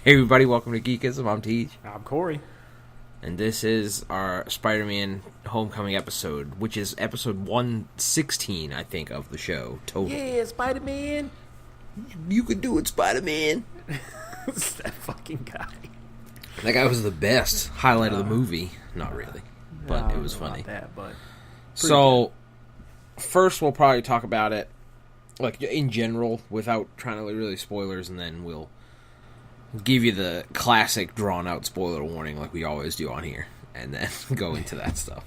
Hey everybody, welcome to Geekism. I'm Teej. I'm Corey. And this is our Spider-Man Homecoming episode, which is episode 116, I think, of the show, total. Yeah, Spider-Man! You can do it, Spider-Man! It's that fucking guy. That guy was the best highlight of the movie. Not really, but it was funny. So, first we'll probably talk about it, like, in general, without trying to really spoilers, and then we'll give you the classic drawn-out spoiler warning like we always do on here, and then go into that stuff.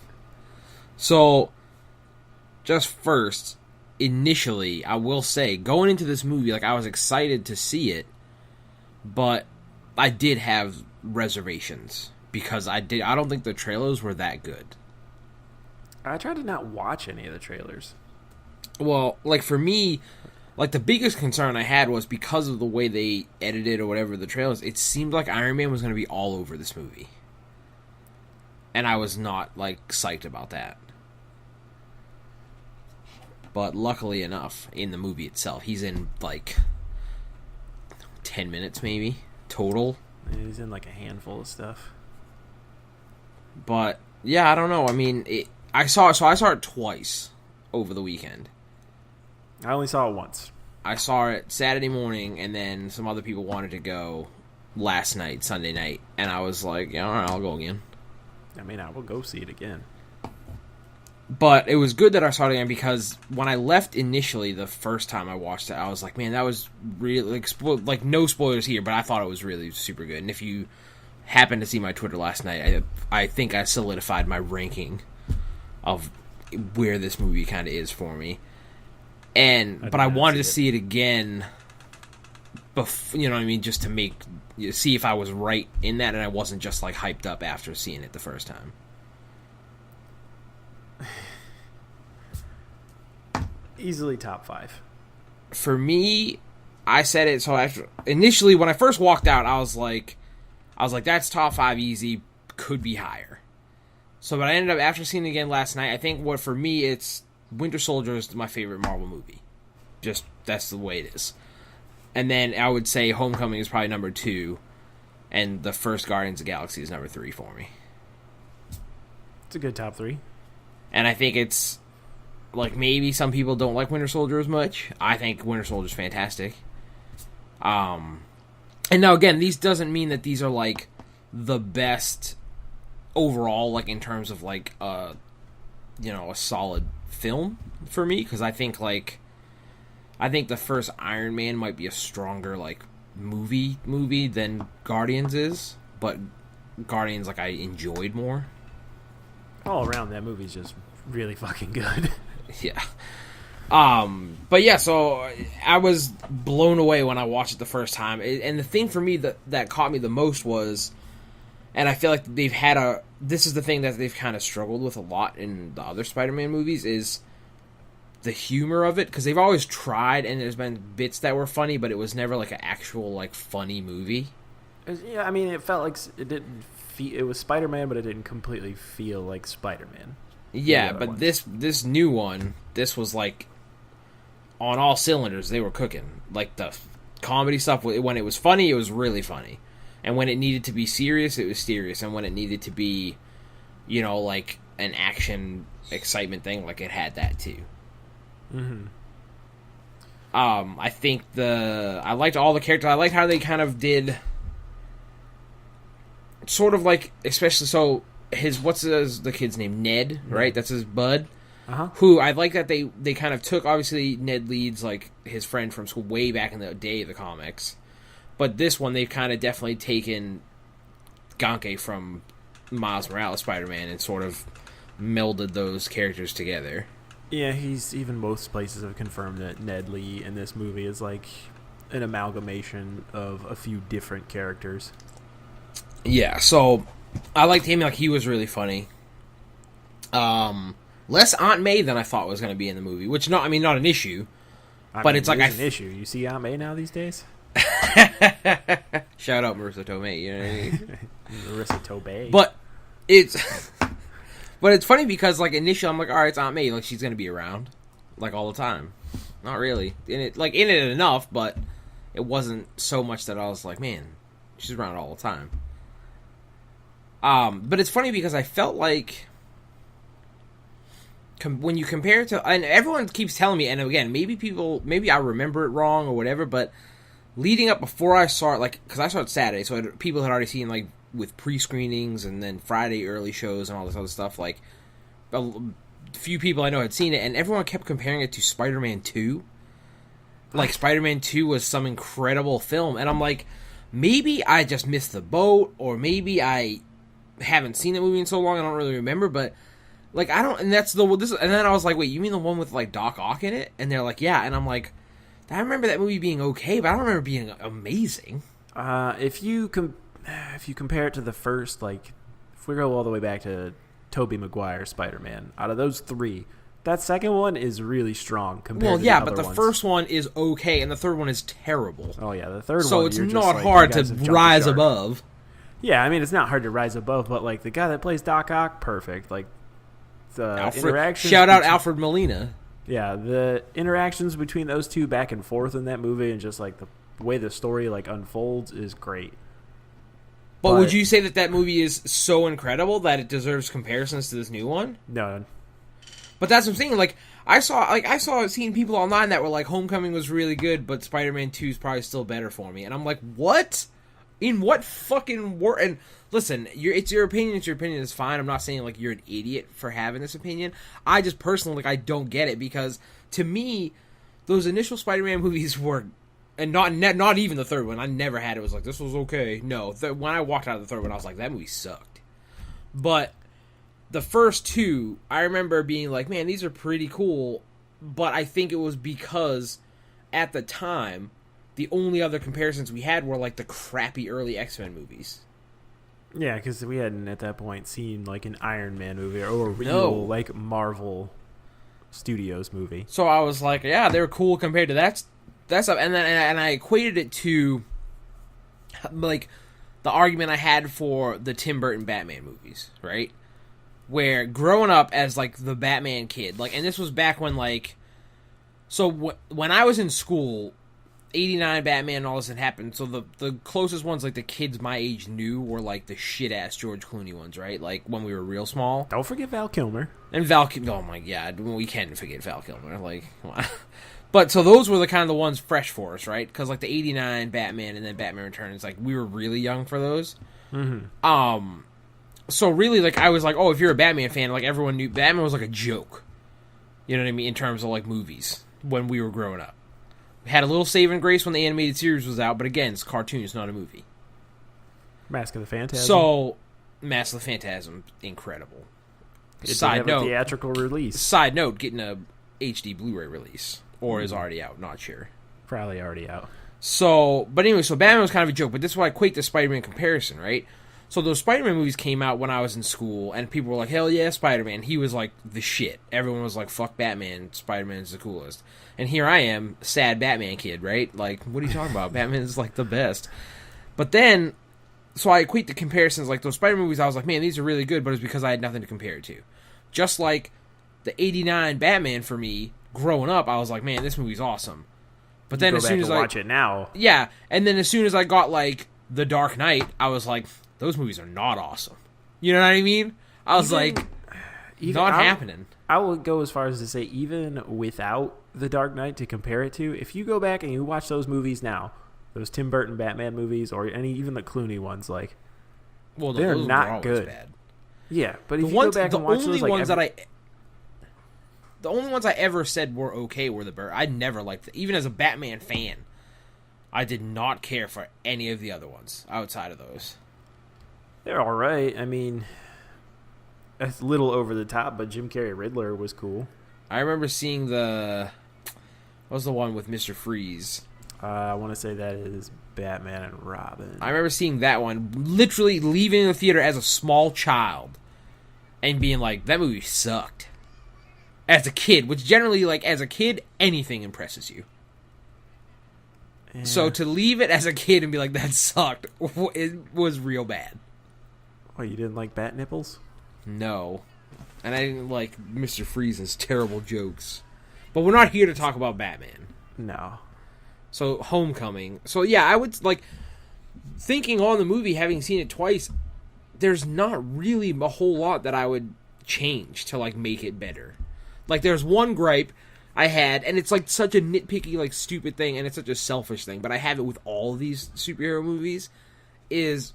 So, just first, initially, I will say, going into this movie, like, I was excited to see it, but I did have reservations, because I don't think the trailers were that good. I tried to not watch any of the trailers. Well, like, for me, like, the biggest concern I had was because of the way they edited or whatever the trailers, it seemed like Iron Man was going to be all over this movie. And I was not, like, psyched about that. But luckily enough, in the movie itself, he's in, like, 10 minutes maybe, total. Yeah, he's in, like, a handful of stuff. But, yeah, I don't know. I mean, I saw it twice over the weekend. I only saw it once. I saw it Saturday morning, and then some other people wanted to go last night, Sunday night, and I was like, yeah, all right, I'll go again. I mean, I will go see it again. But it was good that I saw it again, because when I left initially the first time I watched it, I was like, man, that was really, like no spoilers here, but I thought it was really super good. And if you happened to see my Twitter last night, I think I solidified my ranking of where this movie kind of is for me. But I wanted to see it again, you know what I mean, just to see if I was right in that, and I wasn't just like hyped up after seeing it the first time. Easily top 5. For me, I said it, so initially when I first walked out, I was like, that's top 5 easy, could be higher. So, but I ended up, after seeing it again last night, I think for me, it's Winter Soldier is my favorite Marvel movie. Just, that's the way it is. And then I would say Homecoming is probably number 2, and the first Guardians of the Galaxy is number 3 for me. It's a good top 3. And I think it's, like, maybe some people don't like Winter Soldier as much. I think Winter Soldier's fantastic. And now, again, these doesn't mean that these are, like, the best overall, like, in terms of, like, a solid film for me, because I think the first Iron Man might be a stronger, like, movie than Guardians is, but Guardians, like, I enjoyed more. All around, that movie's just really fucking good. Yeah. But yeah, so I was blown away when I watched it the first time, and the thing for me that caught me the most was, and I feel like this is the thing that they've kind of struggled with a lot in the other Spider-Man movies, is the humor of it, because they've always tried, and there's been bits that were funny, but it was never like an actual, like, funny movie. Yeah, I mean, it felt like it was Spider-Man, but it didn't completely feel like Spider-Man. Yeah, but this new one, this was like on all cylinders. They were cooking. Like, the comedy stuff, when it was funny, it was really funny. And when it needed to be serious, it was serious. And when it needed to be, like an action excitement thing, like, it had that too. Mm-hmm. I think I liked all the characters. I liked how they kind of did sort of like, especially so what's the kid's name? Ned, right? That's his bud. Uh-huh. Who I like that they kind of took, obviously Ned Leeds, like, his friend from school way back in the day of the comics. But this one, they've kind of definitely taken Ganke from Miles Morales Spider-Man and sort of melded those characters together. Yeah, most places have confirmed that Ned Lee in this movie is like an amalgamation of a few different characters. Yeah, so I liked him, like, he was really funny. Less Aunt May than I thought was going to be in the movie, which, not an issue, but it's like an issue. You see Aunt May now these days? Shout out Marissa Tomei, you know what I mean? Marissa Tomei. But it's funny because, like, initially I'm like, all right, it's Aunt May, like, she's going to be around, like, all the time. Not really. In it enough, but it wasn't so much that I was like, man, She's around all the time. But it's funny because I felt like when you compare it to, and everyone keeps telling me, and again, maybe I remember it wrong or whatever, but leading up before I saw it, like, because I saw it Saturday, so people had already seen, like, with pre-screenings and then Friday early shows and all this other stuff, like, a few people I know had seen it, and everyone kept comparing it to Spider-Man 2. Like, Spider-Man 2 was some incredible film, and I'm like, maybe I just missed the boat, or maybe I haven't seen the movie in so long, I don't really remember, but, like, I don't, and that's and then I was like, wait, you mean the one with, like, Doc Ock in it? And they're like, yeah, and I'm like, I remember that movie being okay, but I don't remember it being amazing. If you compare it to the first, like, if we go all the way back to Tobey Maguire Spider-Man, out of those three, that second one is really strong compared to the other ones. But the first one is okay, and the third one is terrible. Oh, yeah, the third one. So it's not hard to rise above. Yeah, I mean, it's not hard to rise above, but, like, the guy that plays Doc Ock, perfect. Like, the interactions... Shout out Alfred Molina. Yeah, the interactions between those two back and forth in that movie and just, like, the way the story, like, unfolds is great. But would you say that movie is so incredible that it deserves comparisons to this new one? No. But that's what I'm saying. Like, I saw seeing people online that were like, Homecoming was really good, but Spider-Man 2 is probably still better for me. And I'm like, what? In what fucking world? And listen, it's your opinion. It's your opinion. It's fine. I'm not saying, like, you're an idiot for having this opinion. I just personally, like, I don't get it because, to me, those initial Spider-Man movies were... And not even the third one. I never had it was like, this was okay. No, when I walked out of the third one, I was like, that movie sucked. But the first two, I remember being like, man, these are pretty cool. But I think it was because, at the time, the only other comparisons we had were, like, the crappy early X-Men movies. Yeah, because we hadn't, at that point, seen, like, an Iron Man movie or a real, like, Marvel Studios movie. So I was like, yeah, they were cool compared to that stuff, and then I equated it to, like, the argument I had for the Tim Burton Batman movies, right? Where growing up as, like, the Batman kid, like, and this was back when, like, so when I was in school, 89 Batman and all this had happened, so the closest ones, like, the kids my age knew were, like, the shit-ass George Clooney ones, right? Like, when we were real small. Don't forget Val Kilmer. And oh my god, we can't forget Val Kilmer, like, But, so those were the kind of the ones fresh for us, right? Because, like, the 89 Batman and then Batman Returns, like, we were really young for those. Mm-hmm. So, really, like, I was like, oh, if you're a Batman fan, like, everyone knew Batman was, like, a joke. You know what I mean? In terms of, like, movies, when we were growing up. We had a little saving grace when the animated series was out, but again, it's a cartoon, it's not a movie. Mask of the Phantasm. So, Mask of the Phantasm, incredible. Side note, a theatrical release. Side note, getting a HD Blu-ray release. Or is already out, not sure. Probably already out. So, but anyway, so Batman was kind of a joke, but this is why I equate the Spider-Man comparison, right? So those Spider-Man movies came out when I was in school, and people were like, hell yeah, Spider-Man. He was like the shit. Everyone was like, fuck Batman, Spider-Man's the coolest. And here I am, sad Batman kid, right? Like, what are you talking about? Batman's like the best. But then, so I equate the comparisons, like those Spider-Man movies, I was like, man, these are really good, but it's because I had nothing to compare it to. Just like the 89 Batman for me, growing up, I was like, man, this movie's awesome. But then as soon as I watch it now, yeah, and then as soon as I got like The Dark Knight, I was like, those movies are not awesome. You know what I mean? I was not happening. I would go as far as to say, even without The Dark Knight to compare it to, if you go back and you watch those movies now, those Tim Burton Batman movies, or even the Clooney ones, like, well, they're not good. Bad. Yeah, but if you go back and watch those, like, the only ones I ever said were okay were the Burton. I never liked them. Even as a Batman fan, I did not care for any of the other ones outside of those. They're all right. I mean, it's a little over the top, but Jim Carrey Riddler was cool. I remember seeing what was the one with Mr. Freeze? I want to say that is Batman and Robin. I remember seeing that one, literally leaving the theater as a small child and being like, that movie sucked. As a kid, which generally, like, as a kid, anything impresses you. Yeah. So to leave it as a kid and be like, that sucked, it was real bad. What, you didn't like Bat Nipples? No. And I didn't like Mr. Freeze's terrible jokes. But we're not here to talk about Batman. No. So, Homecoming. So, yeah, I would, like, thinking on the movie, having seen it twice, there's not really a whole lot that I would change to, like, make it better. Like, there's one gripe I had, and it's, like, such a nitpicky, like, stupid thing, and it's such a selfish thing, but I have it with all of these superhero movies, is,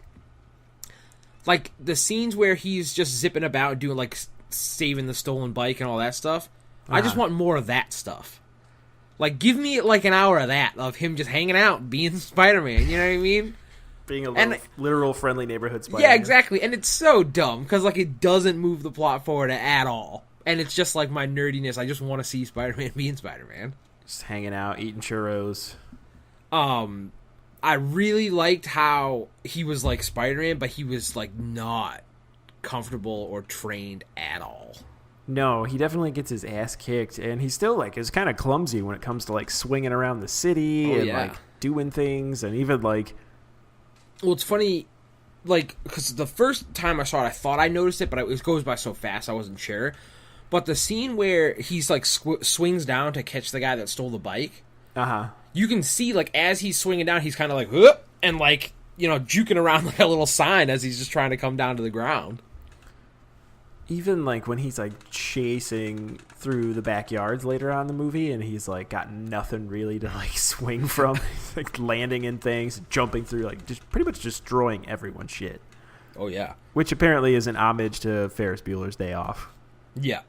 like, the scenes where he's just zipping about doing, like, saving the stolen bike and all that stuff. I just want more of that stuff. Like, give me, like, an hour of that, of him just hanging out, being Spider-Man, you know what I mean? Being a literal friendly neighborhood Spider-Man. Yeah, exactly, and it's so dumb, because, like, it doesn't move the plot forward at all. And it's just, like, my nerdiness. I just want to see Spider-Man being Spider-Man. Just hanging out, eating churros. I really liked how he was, like, Spider-Man, but he was, like, not comfortable or trained at all. No, he definitely gets his ass kicked, and he still, like, is kind of clumsy when it comes to, like, swinging around the city like, doing things, and even, like... Well, it's funny, like, because the first time I saw it, I thought I noticed it, but it goes by so fast I wasn't sure. But the scene where he's, like, swings down to catch the guy that stole the bike, you can see, like, as he's swinging down, he's kind of like, whoop, and, like, you know, juking around like a little sign as he's just trying to come down to the ground. Even, like, when he's, like, chasing through the backyards later on in the movie, and he's, like, got nothing really to, like, swing from. He's, like, landing in things, jumping through, like, just pretty much destroying everyone's shit. Oh, yeah. Which apparently is an homage to Ferris Bueller's Day Off. Yeah.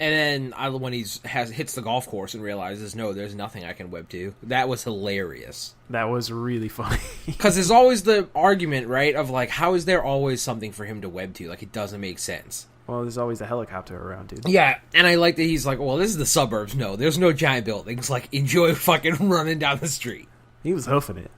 And then when he hits the golf course and realizes, no, there's nothing I can web to. That was hilarious. That was really funny. Because there's always the argument, right, of, like, how is there always something for him to web to? Like, it doesn't make sense. Well, there's always a helicopter around, dude. Yeah, and I like that he's like, well, this is the suburbs. No, there's no giant buildings. Like, enjoy fucking running down the street. He was hoofing it.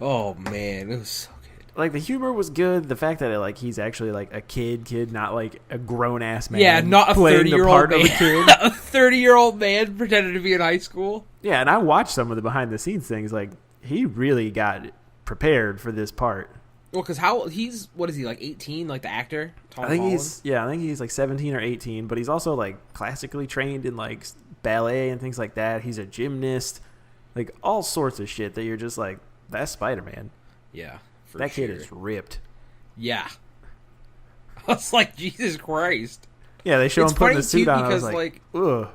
Oh, man, it was so good. Like, the humor was good. The fact that, like, he's actually, like, a kid, not, like, a grown-ass man. Yeah, not a 30-year-old man. A kid. A 30-year-old man pretending to be in high school. Yeah, and I watched some of the behind-the-scenes things. Like, he really got prepared for this part. Well, because what is he, like 18, like the actor? I think he's like 17 or 18, but he's also like classically trained in like ballet and things like that. He's a gymnast, like all sorts of shit that you're just like, that's Spider-Man. Yeah, that kid is ripped. Yeah. I was like, Jesus Christ. Yeah, they show him putting the suit on. Because, I was like, ugh.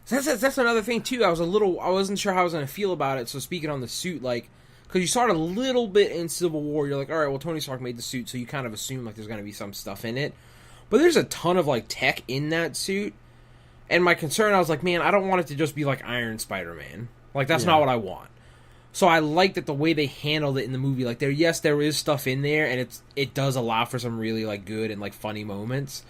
That's another thing too. I wasn't sure how I was going to feel about it. So speaking on the suit, like, because you start a little bit in Civil War, you're like, all right, well, Tony Stark made the suit, so you kind of assume, like, there's going to be some stuff in it. But there's a ton of, like, tech in that suit. And my concern, I was like, man, I don't want it to just be, like, Iron Spider-Man. Like, that's not what I want. So I like that the way they handled it in the movie. Like, there is stuff in there, and it does allow for some really, like, good and, like, funny moments.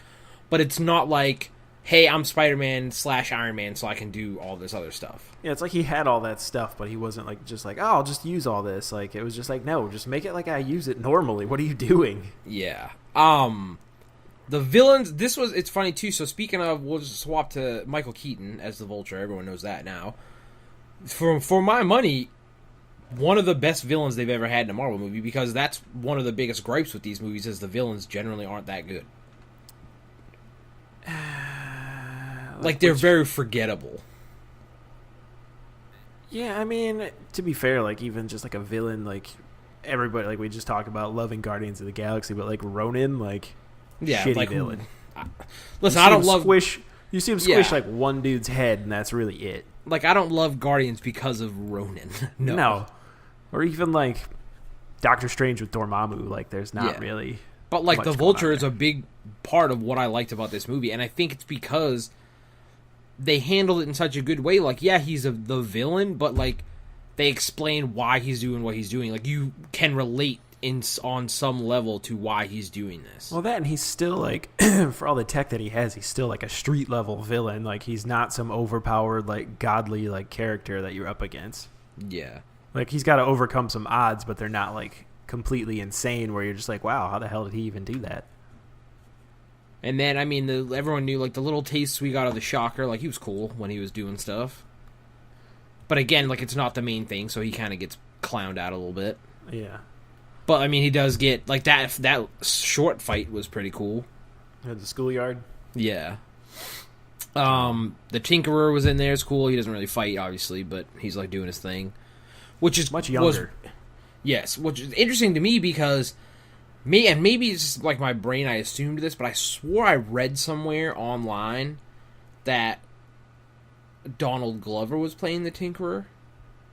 But it's not like, hey, I'm Spider-Man / Iron Man, so I can do all this other stuff. Yeah, it's like he had all that stuff, but he wasn't like just like, oh, I'll just use all this. Like, it was just like, no, just make it like I use it normally. What are you doing? Yeah. The villains, it's funny too. So speaking of, we'll just swap to Michael Keaton as the Vulture. Everyone knows that now. For my money, one of the best villains they've ever had in a Marvel movie, because that's one of the biggest gripes with these movies is the villains generally aren't that good. Like, they're very forgettable. Yeah, I mean, to be fair, like, even just, like, a villain, like, everybody, like, we just talked about loving Guardians of the Galaxy, but, like, Ronan, like, shitty like, villain. Listen, I don't love... You see him squish, like, one dude's head, and that's really it. Like, I don't love Guardians because of Ronan. No. Or even, like, Doctor Strange with Dormammu. Like, there's not really... But, like, the Vulture is a big part of what I liked about this movie, and I think it's because they handled it in such a good way. Like, yeah, he's the villain, but, like, they explain why he's doing what he's doing. Like, you can relate on some level to why he's doing this. Well, that, and he's still, like, for all the tech that he has, he's still, like, a street-level villain. Like, he's not some overpowered, like, godly, like, character that you're up against. Yeah. Like, he's got to overcome some odds, but they're not, like, completely insane where you're just like, wow, how the hell did he even do that? And then, I mean, everyone knew, like, the little tastes we got of the Shocker. Like, he was cool when he was doing stuff. But again, like, it's not the main thing, so he kind of gets clowned out a little bit. Yeah. But, I mean, he does get, like, that short fight was pretty cool. At the schoolyard? Yeah. The Tinkerer was in there. It's cool. He doesn't really fight, obviously, but he's, like, doing his thing. which is much younger. Yes, which is interesting to me because maybe it's just like my brain, I assumed this, but I swore I read somewhere online that Donald Glover was playing the Tinkerer.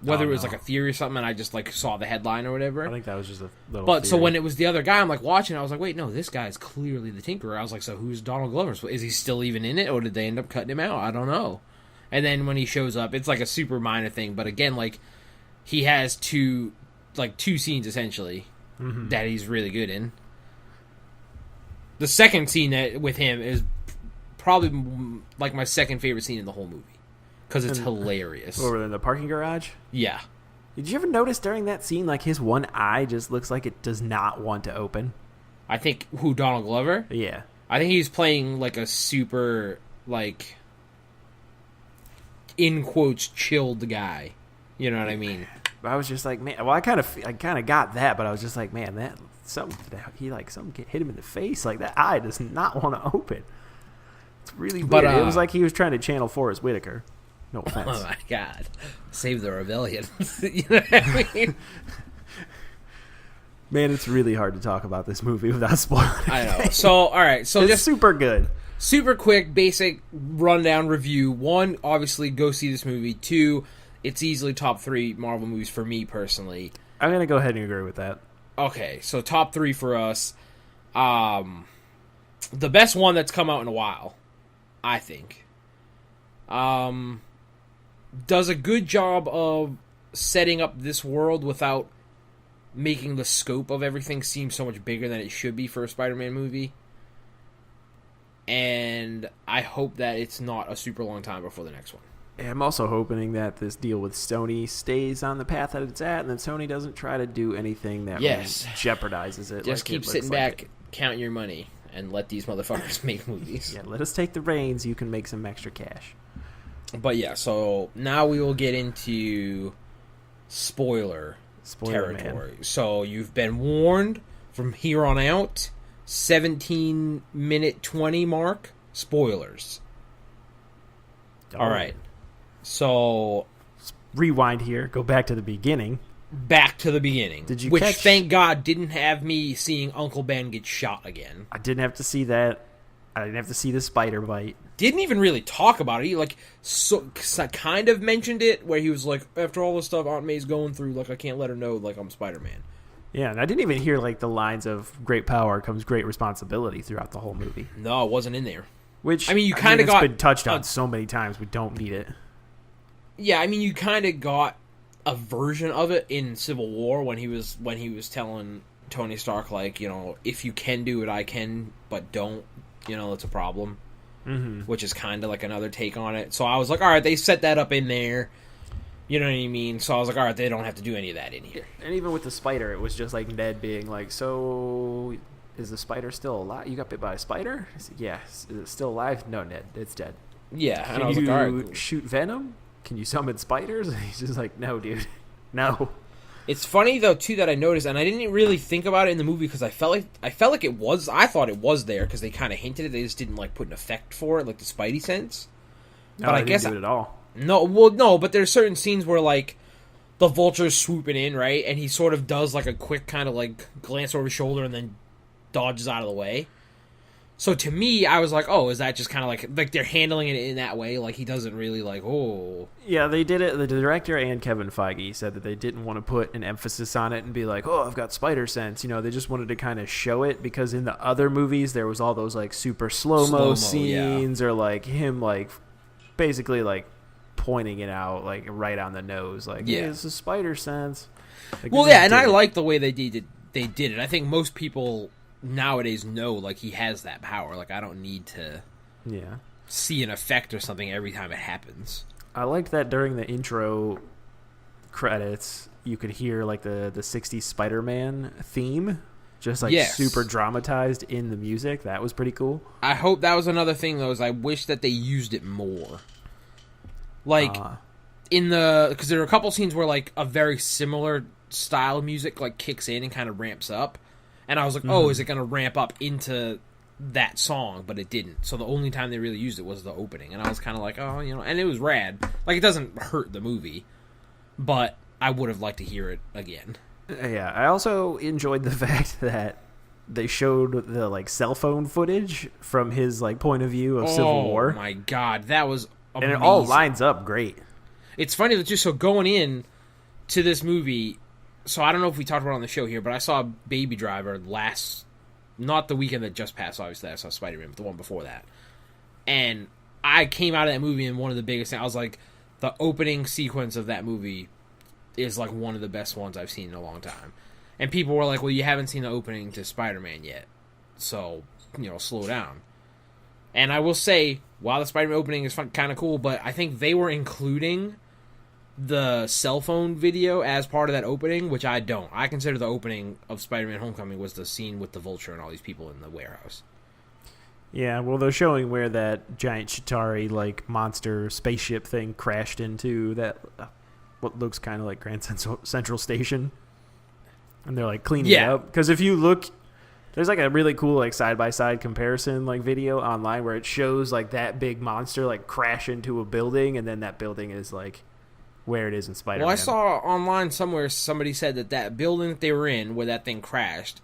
Whether it was like a theory or something, and I just like saw the headline or whatever. I think that was just a little. But theory. So when it was the other guy, I'm like watching, I was like, wait, no, this guy's clearly the Tinkerer. I was like, so who's Donald Glover? So is he still even in it, or did they end up cutting him out? I don't know. And then when he shows up, it's like a super minor thing, but again, like he has two scenes essentially that he's really good in. The second scene with him is probably like my second favorite scene in the whole movie. Because it's hilarious. Over in the parking garage? Yeah. Did you ever notice during that scene, like, his one eye just looks like it does not want to open? I think, Donald Glover? Yeah. I think he's playing, like, a super, like, in quotes, chilled guy. You know what I mean? I was just like, man, well, I kind of got that, but I was just like, man, something hit him in the face. Like, that eye does not want to open. It's really weird. It was like he was trying to channel Forrest Whitaker. No offense. Oh my God. Save the rebellion. You know what I mean? Man, it's really hard to talk about this movie without spoiling it. I know. So, all right. So it's just super good. Super quick, basic rundown review. 1, obviously, go see this movie. 2, it's easily top 3 Marvel movies for me personally. I'm going to go ahead and agree with that. Okay, so top 3 for us. The best one that's come out in a while, I think. Does a good job of setting up this world without making the scope of everything seem so much bigger than it should be for a Spider-Man movie. And I hope that it's not a super long time before the next one. I'm also hoping that this deal with Sony stays on the path that it's at, and that Sony doesn't try to do anything that jeopardizes it. Just keep sitting back, counting your money, and let these motherfuckers make movies. Yeah, let us take the reins. You can make some extra cash. But yeah, so now we will get into spoiler territory. Man. So you've been warned from here on out. 17-minute 20 mark. Spoilers. All right. So rewind here. Go back to the beginning. Back to the beginning. Did you Which, thank God, didn't have me seeing Uncle Ben get shot again. I didn't have to see that. I didn't have to see the spider bite. Didn't even really talk about it. He kind of mentioned it, where he was like, after all the stuff Aunt May's going through, like, I can't let her know, like, I'm Spider-Man. Yeah, and I didn't even hear, like, the lines of great power comes great responsibility throughout the whole movie. No, it wasn't in there. Which, I mean, you kind of got... It's been touched on so many times, we don't need it. Yeah, I mean, you kind of got a version of it in Civil War when he was telling Tony Stark, like, you know, if you can do it, I can, but don't, you know, it's a problem. Mm-hmm. Which is kind of like another take on it. So I was like, all right, they set that up in there. You know what I mean? So I was like, all right, they don't have to do any of that in here. And even with the spider, it was just like Ned being like, so is the spider still alive? You got bit by a spider? I said, yeah. Is it still alive? No, Ned, it's dead. Yeah. And I was like, all right, cool. Shoot venom? Can you summon spiders? And he's just like, no, dude. No. It's funny, though, too, that I noticed, and I didn't really think about it in the movie because I felt like it was, I thought it was there because they kind of hinted it. They just didn't, like, put an effect for it, like the Spidey sense. No, but I guess didn't do it at all. No, but there's certain scenes where, like, the Vulture's swooping in, right? And he sort of does, like, a quick kind of, like, glance over his shoulder and then dodges out of the way. So to me, I was like, oh, is that just kind of like they're handling it in that way? Like, he doesn't really, like, oh. Yeah, they did it. The director and Kevin Feige said that they didn't want to put an emphasis on it and be like, oh, I've got spider sense. You know, they just wanted to kind of show it because in the other movies, there was all those, like, super slow-mo scenes or, like, him, like, basically, like, pointing it out, like, right on the nose. Like, yeah, it's a spider sense. Like, well, yeah, and I like the way they did it. I think most people nowadays know, like, he has that power. Like, I don't need to see an effect or something every time it happens. I liked that during the intro credits you could hear, like, the 60s Spider-Man theme just, like, super dramatized in the music. That was pretty cool. I hope that was another thing, though, is I wish that they used it more. Like, because there are a couple scenes where, like, a very similar style of music, like, kicks in and kind of ramps up. And I was like, oh, is it going to ramp up into that song? But it didn't. So the only time they really used it was the opening. And I was kind of like, oh, you know, and it was rad. Like, it doesn't hurt the movie. But I would have liked to hear it again. Yeah, I also enjoyed the fact that they showed the like cell phone footage from his like point of view of Civil War. Oh my god, that was amazing. And it all lines up great. It's funny that just so going in to this movie, so I don't know if we talked about it on the show here, but I saw Baby Driver not the weekend that just passed, obviously I saw Spider-Man, but the one before that. And I came out of that movie and one of the biggest things, I was like, the opening sequence of that movie is like one of the best ones I've seen in a long time. And people were like, well, you haven't seen the opening to Spider-Man yet, so, slow down. And I will say, while the Spider-Man opening is kind of cool, but I think they were including the cell phone video as part of that opening, which I don't. I consider the opening of Spider-Man Homecoming was the scene with the Vulture and all these people in the warehouse. Yeah, well, they're showing where that giant Chitauri, like, monster spaceship thing crashed into that, what looks kind of like Grand Central Station. And they're, like, cleaning it up. Because if you look, there's, like, a really cool, like, side-by-side comparison, like, video online where it shows, like, that big monster, like, crash into a building, and then that building is, like, where it is in Spider-Man. Well, I saw online somewhere somebody said that building that they were in, where that thing crashed,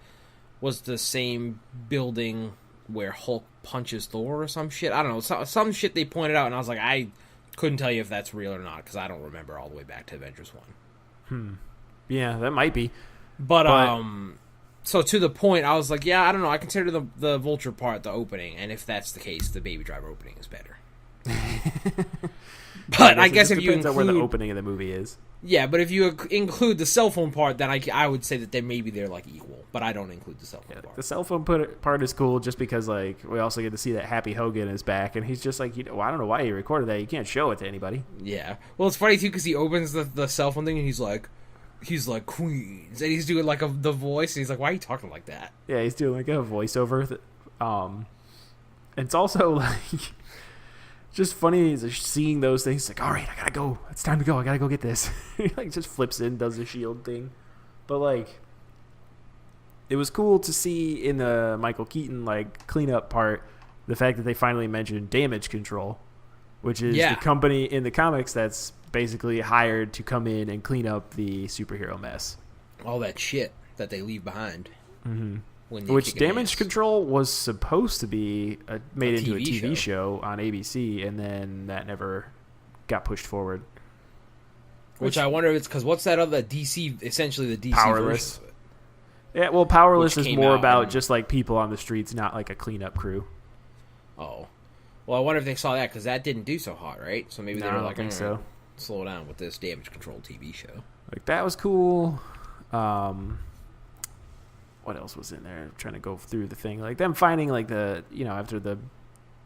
was the same building where Hulk punches Thor or some shit. I don't know. Some shit they pointed out, and I was like, I couldn't tell you if that's real or not, because I don't remember all the way back to Avengers 1. Yeah, that might be. But so to the point, I was like, yeah, I don't know. I consider the Vulture part the opening, and if that's the case, the Baby Driver opening is better. But I guess if you include where the opening of the movie is. Yeah, but if you include the cell phone part, then I would say that they're like equal. But I don't include the cell phone part. The cell phone part is cool just because like we also get to see that Happy Hogan is back, and he's just like, well, I don't know why he recorded that. You can't show it to anybody. Yeah. Well, it's funny too because he opens the cell phone thing and he's like Queens, and he's doing like the voice, and he's like, why are you talking like that? Yeah, he's doing like a voiceover. It's also like. Just funny seeing those things. It's like, all right, I gotta go. It's time to go. I gotta go get this. He like just flips in, does the shield thing. But like, it was cool to see in the Michael Keaton like cleanup part the fact that they finally mentioned Damage Control, which is the company in the comics that's basically hired to come in and clean up the superhero mess. All that shit that they leave behind. Mm-hmm. Which Damage Control was supposed to be made into a TV show on ABC, and then that never got pushed forward. Which I wonder if it's because what's that other DC, essentially the DC Powerless. Yeah, well, Powerless is more about just like people on the streets, not like a cleanup crew. Oh. Well, I wonder if they saw that because that didn't do so hot, right? So maybe they were like, so. Slow down with this Damage Control TV show. Like, that was cool. What else was in there? I'm trying to go through the thing. Like, them finding, like, after the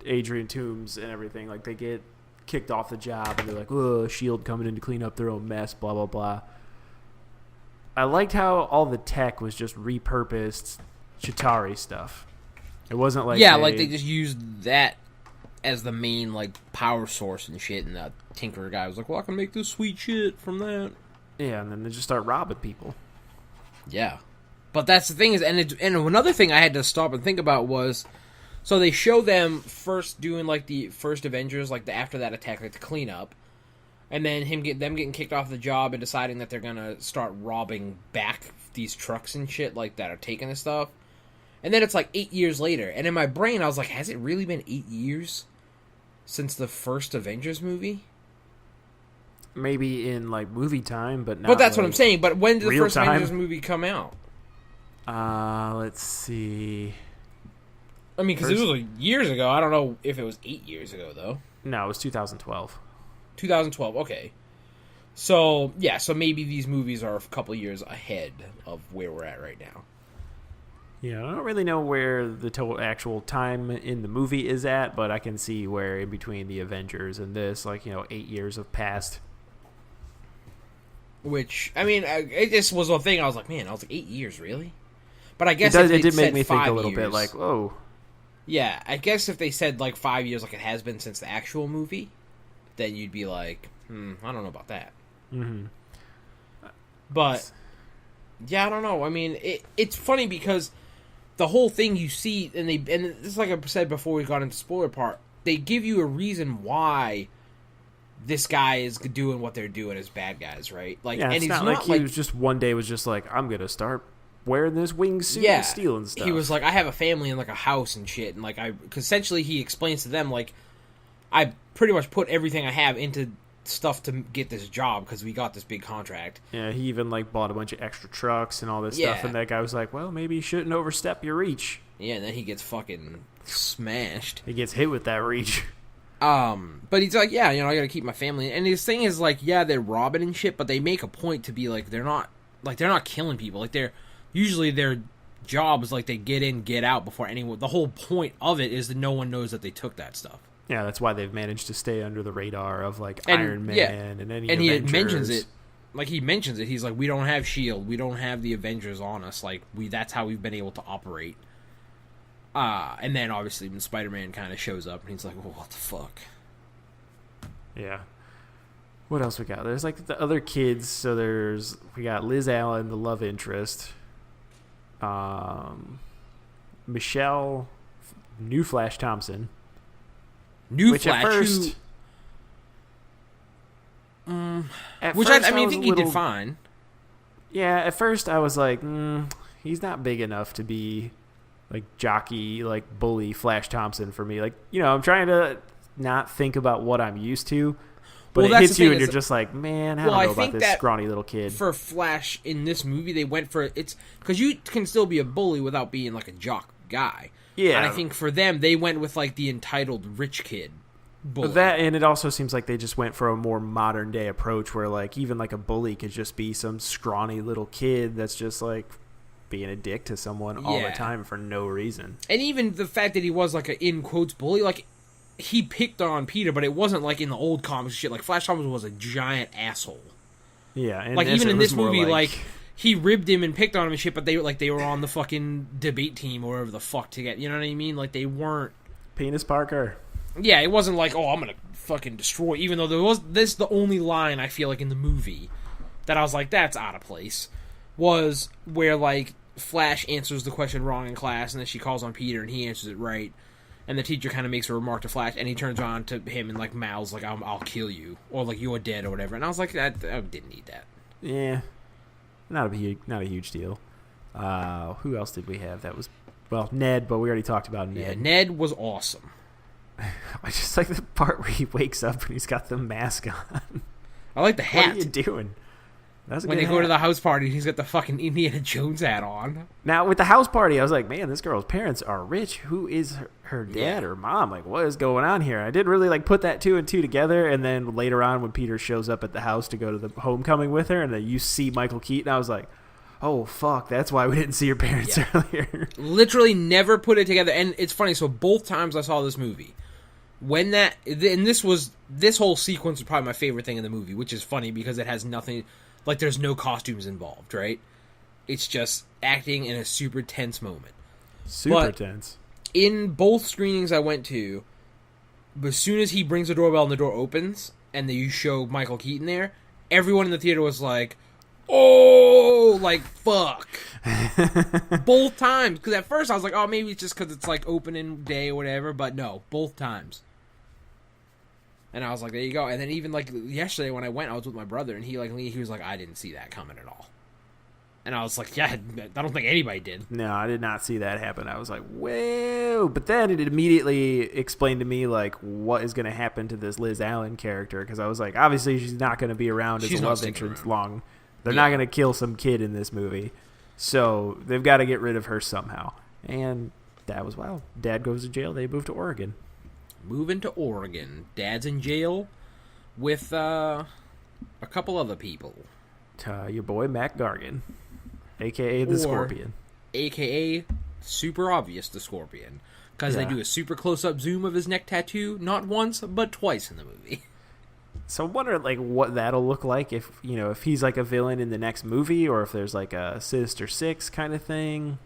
Adrian Toomes and everything, like, they get kicked off the job, and they're like, oh, S.H.I.E.L.D. coming in to clean up their own mess, blah, blah, blah. I liked how all the tech was just repurposed Chitauri stuff. It wasn't like... Yeah, like, they just used that as the main, like, power source and shit, and the Tinkerer guy was like, well, I can make this sweet shit from that. Yeah, and then they just start robbing people. Yeah. But that's the thing is, and another thing I had to stop and think about was, so they show them first doing like the first Avengers, like after that attack, like the cleanup, and then them getting kicked off the job and deciding that they're gonna start robbing back these trucks and shit like that are taking this stuff, and then it's like 8 years later, and in my brain I was like, has it really been 8 years since the first Avengers movie? Maybe in like movie time, but not. But that's what I'm saying. But when did the first time? Avengers movie come out? Let's see. I mean, because it was years ago. I don't know if it was 8 years ago, though. No, it was 2012. 2012, okay. So, yeah, so maybe these movies are a couple years ahead of where we're at right now. Yeah, I don't really know where the total actual time in the movie is at, but I can see where in between the Avengers and this, 8 years have passed. Which, I mean, it just was a thing. I was like, 8 years, really? But I guess it did make me think a little bit like, whoa. Yeah, I guess if they said 5 years like it has been since the actual movie, then you'd be like, I don't know about that. Mm-hmm. But, yeah, I don't know. I mean, it's funny because the whole thing you see, and this is like I said before we got into spoiler part, they give you a reason why this guy is doing what they're doing as bad guys, right? Like, Yeah, and it's he's not like he was just one day was just like, I'm gonna start wearing this wingsuit and stealing stuff. He was like, I have a family and like a house and shit, and like cause essentially he explains to them like, I pretty much put everything I have into stuff to get this job because we got this big contract. Yeah, he even like bought a bunch of extra trucks and all this stuff, and that guy was like, well, maybe you shouldn't overstep your reach. Yeah, and then he gets fucking smashed. He gets hit with that reach. But he's like, yeah, I gotta keep my family. And his thing is like, yeah, they're robbing and shit, but they make a point to be like, they're not killing people. Like, usually their job is like they get in, get out before anyone. The whole point of it is that no one knows that they took that stuff. Yeah, that's why they've managed to stay under the radar of like Iron Man and any. And Avengers. He mentions it. Like, he mentions it. He's like, we don't have S.H.I.E.L.D. We don't have the Avengers on us. Like, that's how we've been able to operate. And then, obviously, when Spider-Man kind of shows up, and he's like, well, what the fuck? Yeah. What else we got? There's, like, the other kids. So we got Liz Allen, the love interest. Michelle, new Flash Thompson. Which Flash, at first... I think he did fine. Yeah, at first I was like, he's not big enough to be like jockey, like bully Flash Thompson for me. Like, I'm trying to not think about what I'm used to, but it hits you and you're just like, man, I don't know about this scrawny little kid. For Flash in this movie, they went for it's because you can still be a bully without being like a jock guy. Yeah, and I think for them, they went with like the entitled rich kid. Bully. That, and it also seems like they just went for a more modern day approach where like even like a bully could just be some scrawny little kid that's just like being a dick to someone all the time for no reason. And even the fact that he was like a in quotes bully, like he picked on Peter, but it wasn't like in the old comics shit. Like Flash Thompson was a giant asshole. Yeah, and like even in this movie, like he ribbed him and picked on him and shit, but they were on the fucking debate team or whatever the fuck to get. You know what I mean? Like they weren't Penis Parker. Yeah, it wasn't like, oh, I'm gonna fucking destroy. Even though this the only line I feel like in the movie that I was like, that's out of place, was where like Flash answers the question wrong in class, and then she calls on Peter, and he answers it right, and the teacher kind of makes a remark to Flash, and he turns on to him and like mouths like, I'll kill you, or like you're dead or whatever, and I was like, I didn't need that. Yeah, not a huge deal. Who else did we have? That was Ned, but we already talked about Ned. Yeah, Ned was awesome. I just like the part where he wakes up and he's got the mask on. I like the hat. What are you doing? That's when they go to the house party, he's got the fucking Indiana Jones hat on. Now, with the house party, I was like, man, this girl's parents are rich. Who is her dad or mom? Like, what is going on here? I didn't really like put that two and two together. And then later on, when Peter shows up at the house to go to the homecoming with her, and then you see Michael Keaton, I was like, oh, fuck, that's why we didn't see your parents earlier. Literally never put it together. And it's funny, so both times I saw this movie, this whole sequence was probably my favorite thing in the movie, which is funny because it has nothing, like there's no costumes involved, right? It's just acting in a super tense moment. Super tense. In both screenings I went to, as soon as he brings the doorbell and the door opens, and you show Michael Keaton there, everyone in the theater was like, oh, like, fuck. Both times. Because at first I was like, oh, maybe it's just because it's like opening day or whatever, but no, both times. And I was like, there you go. And then even like yesterday when I went, I was with my brother, and he was like, I didn't see that coming at all. And I was like, yeah, I don't think anybody did. No, I did not see that happen. I was like, whoa. But then it immediately explained to me like what is going to happen to this Liz Allen character, because I was like, obviously she's not going to be around as a love interest long. They're not going to kill some kid in this movie. So they've got to get rid of her somehow. And that was wild. Dad goes to jail. They move to Oregon. Moving to Oregon. Dad's in jail with a couple other people. Your boy Mac Gargan, a.k.a. the Scorpion. A.k.a. super obvious the Scorpion. Because they do a super close-up zoom of his neck tattoo, not once, but twice in the movie. So I wonder like what that'll look like if he's like a villain in the next movie, or if there's like a Sinister Six kind of thing.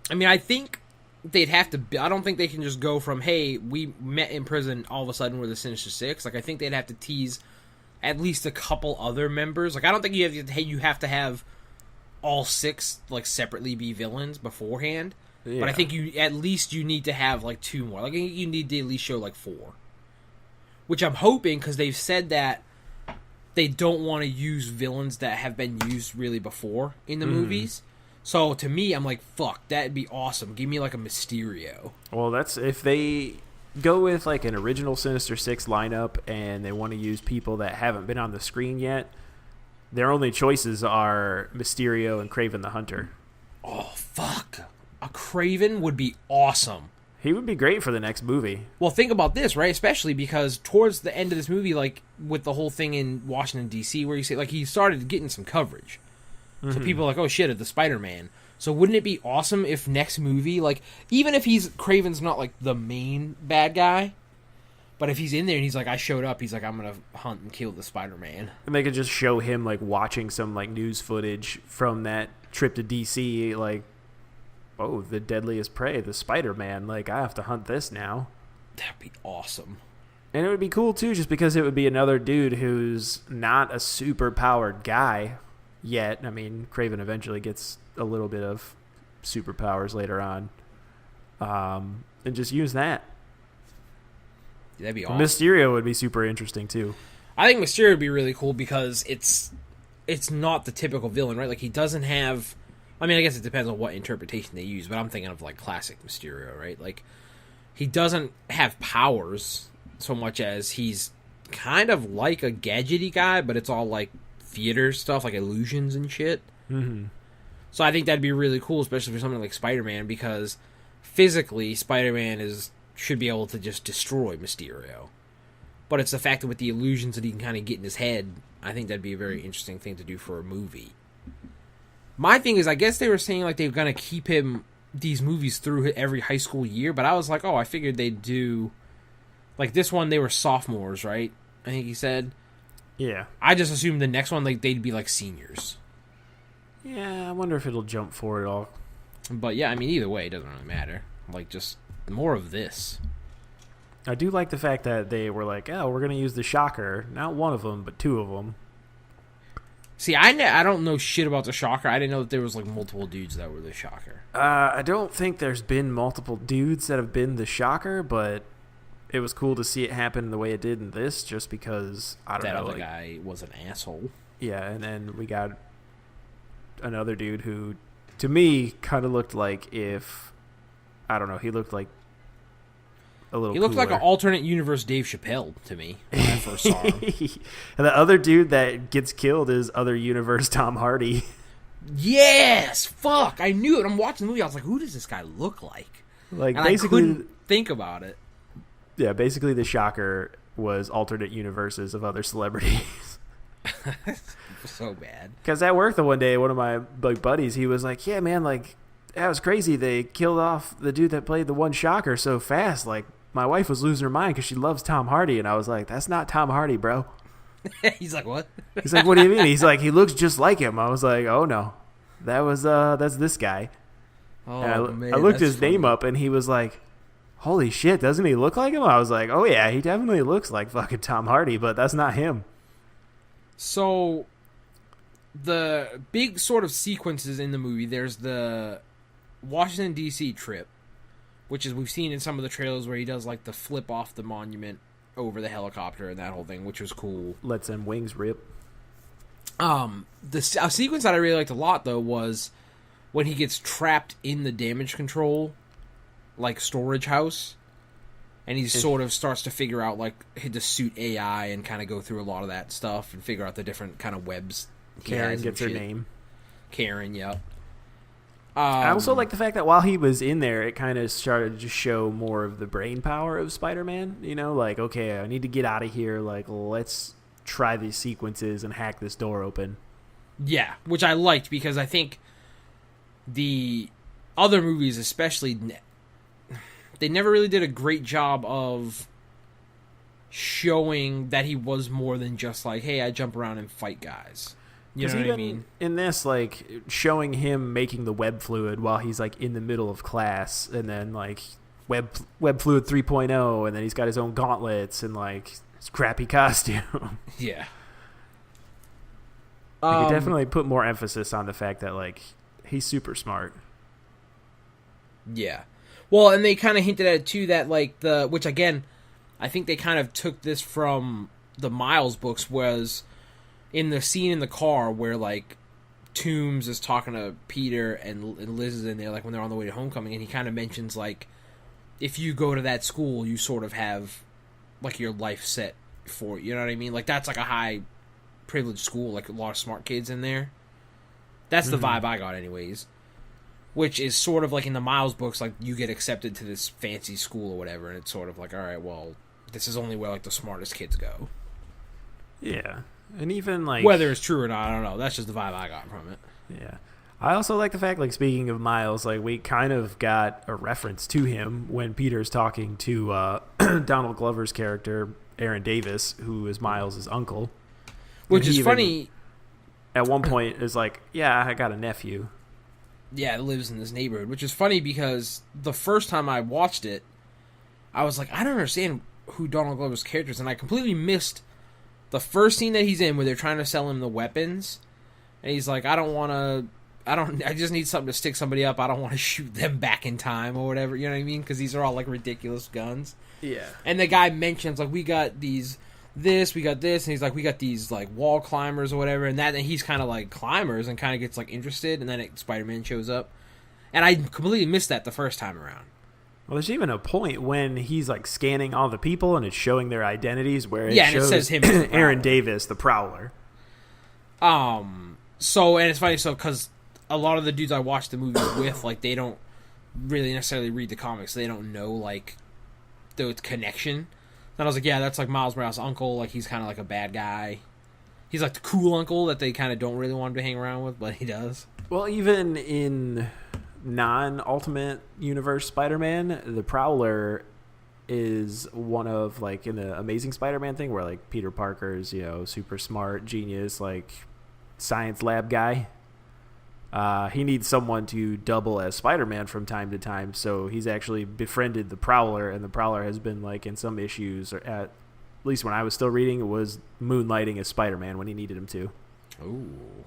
I mean, I think they'd have to. I don't think they can just go from, hey, we met in prison, all of a sudden we're the Sinister Six. Like, I think they'd have to tease at least a couple other members. Like, I don't think you have to have all six like separately be villains beforehand. Yeah. But I think you need to have like two more. Like, you need to at least show like four. which I'm hoping, because they've said that they don't want to use villains that have been used really before in the movies. So to me, I'm like, fuck, that'd be awesome. Give me like a Mysterio. Well, that's if they go with like an original Sinister Six lineup and they want to use people that haven't been on the screen yet, their only choices are Mysterio and Kraven the Hunter. Oh, fuck. A Kraven would be awesome. He would be great for the next movie. Well, think about this, right? Especially because towards the end of this movie, like, with the whole thing in Washington, D.C., where you say, like, he started getting some coverage. So people are like, oh, shit, it's the Spider-Man. So wouldn't it be awesome if next movie, like, even if Kraven's not, like, the main bad guy, but if he's in there and he's like, I showed up, he's like, I'm going to hunt and kill the Spider-Man. And they could just show him, like, watching some, like, news footage from that trip to D.C., like, oh, the deadliest prey, the Spider-Man. Like, I have to hunt this now. That'd be awesome. And it would be cool, too, just because it would be another dude who's not a super-powered guy yet. I mean, Kraven eventually gets a little bit of superpowers later on. And just use that. That'd be awesome. Mysterio would be super interesting, too. I think Mysterio would be really cool because it's not the typical villain, right? Like, he doesn't have... I mean, I guess it depends on what interpretation they use, but I'm thinking of, like, classic Mysterio, right? Like, he doesn't have powers so much as he's kind of like a gadgety guy, but it's all, like, theater stuff, like illusions and shit. Mm-hmm. So I think that'd be really cool, especially for something like Spider-Man, because physically, Spider-Man should be able to just destroy Mysterio. But it's the fact that with the illusions that he can kind of get in his head, I think that'd be a very interesting thing to do for a movie. My thing is, I guess they were saying like they're going to keep him these movies through every high school year, but I was like, oh, I figured they'd do... Like, this one, they were sophomores, right? I think he said. Yeah. I just assumed the next one, like, they'd be, like, seniors. Yeah, I wonder if it'll jump forward at all. But, yeah, I mean, either way, it doesn't really matter. Like, just more of this. I do like the fact that they were like, oh, we're going to use the Shocker. Not one of them, but two of them. See, I don't know shit about the Shocker. I didn't know that there was, like, multiple dudes that were the Shocker. I don't think there's been multiple dudes that have been the Shocker, but it was cool to see it happen the way it did in this, just because, I don't know. That other like, guy was an asshole. Yeah, and then we got another dude who, to me, kind of looked like if, I don't know, he looked like a little He looked cooler. like an alternate universe Dave Chappelle to me when I first saw him. And the other dude that gets killed is other universe Tom Hardy. Yes! Fuck! I knew it. I'm watching the movie. I was like, who does this guy look like? Like, And basically, I couldn't think about it. yeah, basically the Shocker was alternate universes of other celebrities. So bad. Because at work the one day, one of my buddies, he was like, yeah, man, like, that was crazy. They killed off the dude that played the one Shocker so fast. Like, my wife was losing her mind because she loves Tom Hardy. And I was like, that's not Tom Hardy, bro. He's like, what? He's like, what do you mean? He's like, he looks just like him. I was like, oh, no. That's this guy. Oh, And I looked his name up, and he was like, holy shit, doesn't he look like him? I was like, oh, yeah, he definitely looks like fucking Tom Hardy, but that's not him. So, the big sort of sequences in the movie, there's the Washington, D.C. trip, which is we've seen in some of the trailers where he does, like, the flip off the monument over the helicopter and that whole thing, which was cool. Lets them wings rip. A sequence that I really liked a lot, though, was when he gets trapped in the damage control, like, storage house, and he sort of starts to figure out, like, to suit AI and kind of go through a lot of that stuff and figure out the different kind of webs he Karen has gets and her shit. name. Karen, yep. I also like the fact that while he was in there, it kind of started to show more of the brain power of Spider-Man. You know, like, okay, I need to get out of here. Like, let's try these sequences and hack this door open. Yeah, which I liked because I think the other movies especially, they never really did a great job of showing that he was more than just like, hey, I jump around and fight guys. You know what I mean? In this, like, showing him making the web fluid while he's, like, in the middle of class, and then, like, web fluid 3.0, and then he's got his own gauntlets and, like, his crappy costume. Yeah. Like, it definitely put more emphasis on the fact that, like, he's super smart. Yeah. Well, and they kind of hinted at it, too, that, like, which, again, I think they kind of took this from the Miles books, was in the scene in the car where, like, Toombs is talking to Peter and Liz is in there, like, when they're on the way to homecoming, and he kind of mentions, like, if you go to that school, you sort of have, like, your life set for it, you know what I mean? Like, that's, like, a high privileged school, like, a lot of smart kids in there. That's the vibe I got anyways. Which is sort of like in the Miles books, like, you get accepted to this fancy school or whatever, and it's sort of like, alright, well, this is only where, like, the smartest kids go. Yeah. And even, like... whether it's true or not, I don't know. That's just the vibe I got from it. Yeah. I also like the fact, like, speaking of Miles, like, we kind of got a reference to him when Peter's talking to Donald Glover's character, Aaron Davis, who is Miles' uncle. Which is funny. At one point, is like, yeah, I got a nephew. Yeah, that lives in this neighborhood, which is funny because the first time I watched it, I was like, I don't understand who Donald Glover's character is, and I completely missed the first scene that he's in where they're trying to sell him the weapons, and he's like, I just need something to stick somebody up, I don't want to shoot them back in time or whatever, you know what I mean? Because these are all, like, ridiculous guns. Yeah. And the guy mentions, like, we got this, and he's like, we got these, like, wall climbers or whatever, and he's kind of, like, climbers and kind of gets, like, interested, and then Spider-Man shows up. And I completely missed that the first time around. Well, there's even a point when he's, like, scanning all the people, and it's showing their identities, where it shows and it says him Aaron Davis, the Prowler. So, and it's funny, because a lot of the dudes I watched the movie with, like, they don't really necessarily read the comics, so they don't know, like, the connection. And I was like, yeah, that's, like, Miles Morales' uncle. Like, he's kind of like a bad guy. He's, like, the cool uncle that they kind of don't really want him to hang around with, but he does. Well, even in non-Ultimate Universe Spider-Man, the Prowler is one of, like, in the Amazing Spider-Man thing, where, like, Peter Parker's, you know, super smart, genius, like, science lab guy. He needs someone to double as Spider-Man from time to time, so he's actually befriended the Prowler, and the Prowler has been, like, in some issues, or at least when I was still reading, it was moonlighting as Spider-Man when he needed him to. Ooh.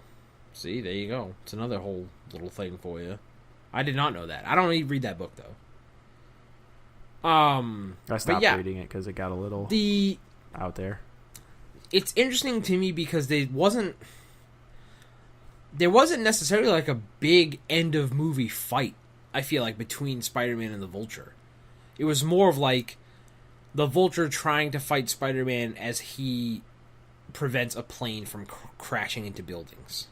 See, there you go. It's another whole little thing for you. I did not know that. I don't even read that book, though. I stopped reading it because it got a little out there. It's interesting to me because there wasn't necessarily, like, a big end of movie fight, I feel like, between Spider-Man and the Vulture. It was more of, like, the Vulture trying to fight Spider-Man as he prevents a plane from crashing into buildings.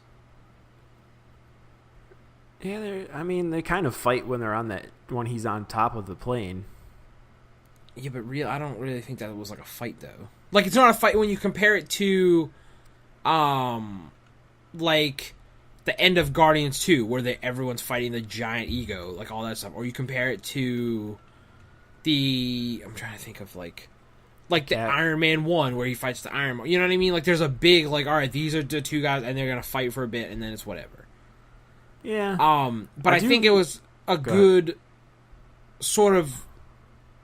Yeah, they kind of fight when he's on top of the plane. Yeah, but I don't really think that was, like, a fight, though. Like, it's not a fight when you compare it to, like, the end of Guardians 2, where everyone's fighting the giant ego, like, all that stuff. Or you compare it to I'm trying to think of, like the Iron Man 1, where he fights the Iron Man. You know what I mean? Like, there's a big, like, all right, these are the two guys, and they're going to fight for a bit, and then it's whatever. Yeah. But I think it was a good sort of,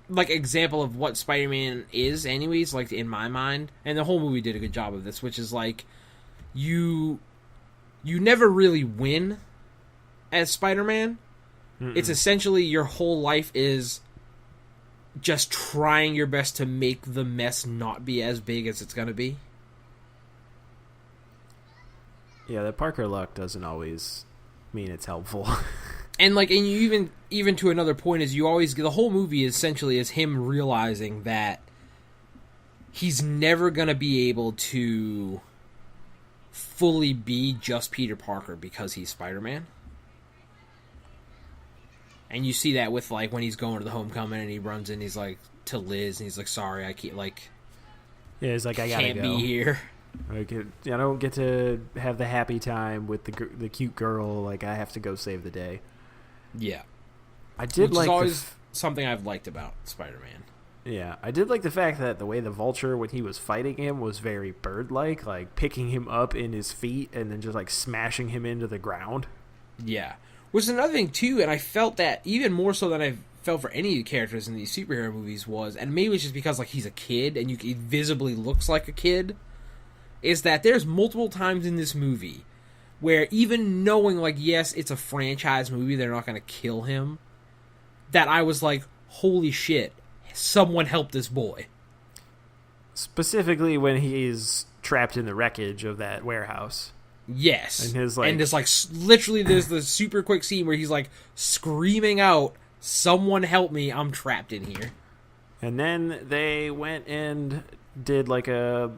like, example of what Spider-Man is anyways, like, in my mind. And the whole movie did a good job of this, which is, like, you never really win as Spider-Man. It's essentially your whole life is just trying your best to make the mess not be as big as it's going to be. Yeah, the Parker luck doesn't always mean it's helpful. And, like, and you even to another point is the whole movie essentially is him realizing that he's never going to be able to fully be just Peter Parker because he's Spider-Man. And you see that with, like, when he's going to the homecoming and he runs in, he's like to Liz and he's like, sorry, I can't, like, yeah, he's like, I gotta can't be here. I don't get to have the happy time with the cute girl. Like, I have to go save the day. Yeah, I did. Which like is always something I've liked about Spider-Man. Yeah, I did like the fact that the way the Vulture, when he was fighting him, was very bird-like, like picking him up in his feet and then just, like, smashing him into the ground. Yeah. Which is another thing, too, and I felt that even more so than I've felt for any of the characters in these superhero movies was, and maybe it's just because, like, he's a kid and he visibly looks like a kid, is that there's multiple times in this movie where even knowing, like, yes, it's a franchise movie, they're not going to kill him, that I was like, holy shit, someone help this boy. Specifically when he's trapped in the wreckage of that warehouse. Yes. And there's literally there's the super quick scene where he's like screaming out, "Someone help me, I'm trapped in here." And then they went and did like a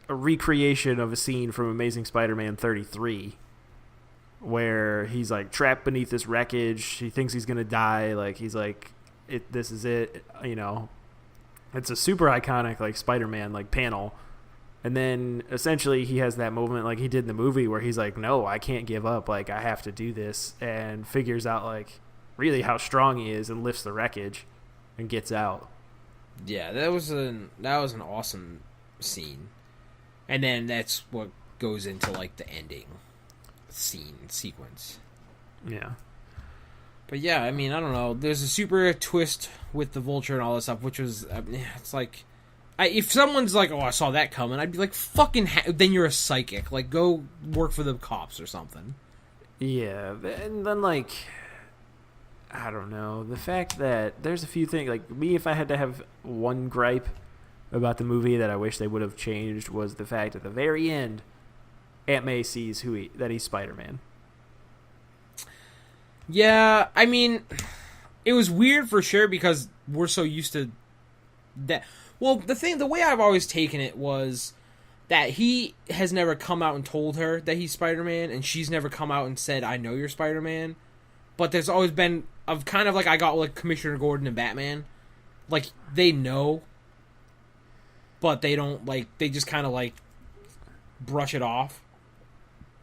recreation of a scene from Amazing Spider-Man 33 where he's like trapped beneath this wreckage. He thinks he's going to die. Like he's like, this is it, you know. It's a super iconic like Spider-Man like panel. And then essentially he has that moment like he did in the movie where he's like, no, I can't give up. Like I have to do this, and figures out like really how strong he is and lifts the wreckage and gets out. Yeah, that was an awesome scene. And then that's what goes into like the ending sequence. Yeah. But yeah, I mean, I don't know. There's a super twist with the Vulture and all this stuff, which was, it's like, if someone's like, oh, I saw that coming, I'd be like, fucking, then you're a psychic. Like, go work for the cops or something. Yeah, and then, like, I don't know. The fact that there's a few things, like, me, if I had to have one gripe about the movie that I wish they would have changed was the fact at the very end, Aunt May sees that he's Spider-Man. Yeah, I mean, it was weird for sure because we're so used to that. Well, the way I've always taken it was that he has never come out and told her that he's Spider-Man, and she's never come out and said, I know you're Spider-Man. But there's always been of kind of like I got like Commissioner Gordon and Batman. Like, they know, but they don't, like, they just kind of like brush it off.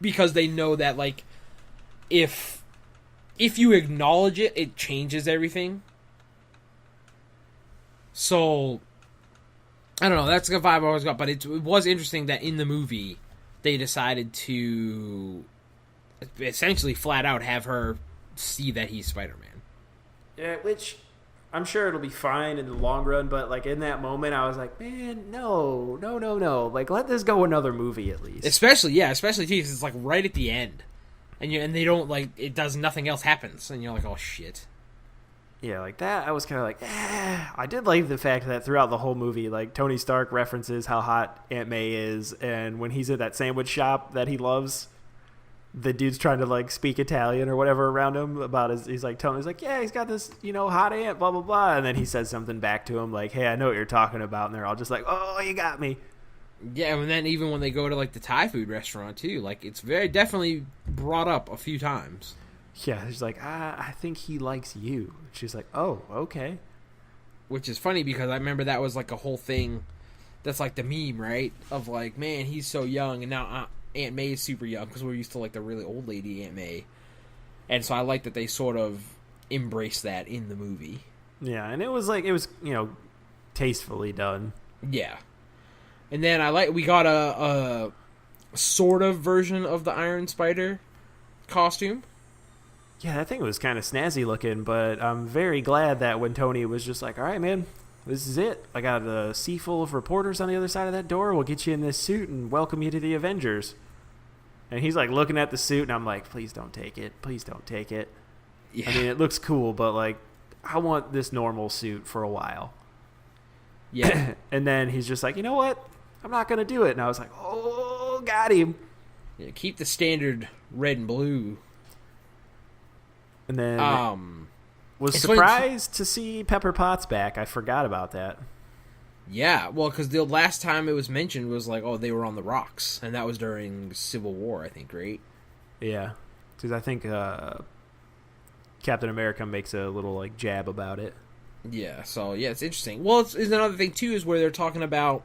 Because they know that, like, if you acknowledge it, it changes everything. So, I don't know, that's the vibe I always got, but it was interesting that in the movie, they decided to essentially flat out have her see that he's Spider-Man. Yeah, which I'm sure it'll be fine in the long run, but like in that moment, I was like, man, no. Like, let this go another movie at least. Especially too, because it's like right at the end. And they don't, like, it does, nothing else happens. And you're like, oh, shit. Yeah, like that, I was kind of like, I did like the fact that throughout the whole movie, like, Tony Stark references how hot Aunt May is, and when he's at that sandwich shop that he loves, the dude's trying to, like, speak Italian or whatever around him about he's like, Tony's like, yeah, he's got this, you know, hot aunt, blah, blah, blah, and then he says something back to him, like, hey, I know what you're talking about, and they're all just like, oh, you got me. Yeah, and then even when they go to, like, the Thai food restaurant, too, like, it's very definitely brought up a few times. Yeah, she's like, I think he likes you. She's like, oh, okay. Which is funny because I remember that was, like, a whole thing that's, like, the meme, right? Of, like, man, he's so young, and now Aunt May is super young because we're used to, like, the really old lady Aunt May. And so I like that they sort of embraced that in the movie. Yeah, and it was, you know, tastefully done. Yeah. And then we got a sort of version of the Iron Spider costume. Yeah, that thing was kind of snazzy looking, but I'm very glad that when Tony was just like, all right, man, this is it. I got a sea full of reporters on the other side of that door. We'll get you in this suit and welcome you to the Avengers. And he's like looking at the suit, and I'm like, please don't take it. Please don't take it. Yeah. I mean, it looks cool, but like, I want this normal suit for a while. Yeah. And then he's just like, you know what? I'm not going to do it. And I was like, oh, got him. Yeah, keep the standard red and blue. And then was surprised to see Pepper Potts back. I forgot about that. Yeah, well, because the last time it was mentioned was like, oh, they were on the rocks. And that was during Civil War, I think, right? Yeah. Because I think Captain America makes a little like jab about it. Yeah, so, yeah, it's interesting. Well, it's another thing, too, is where they're talking about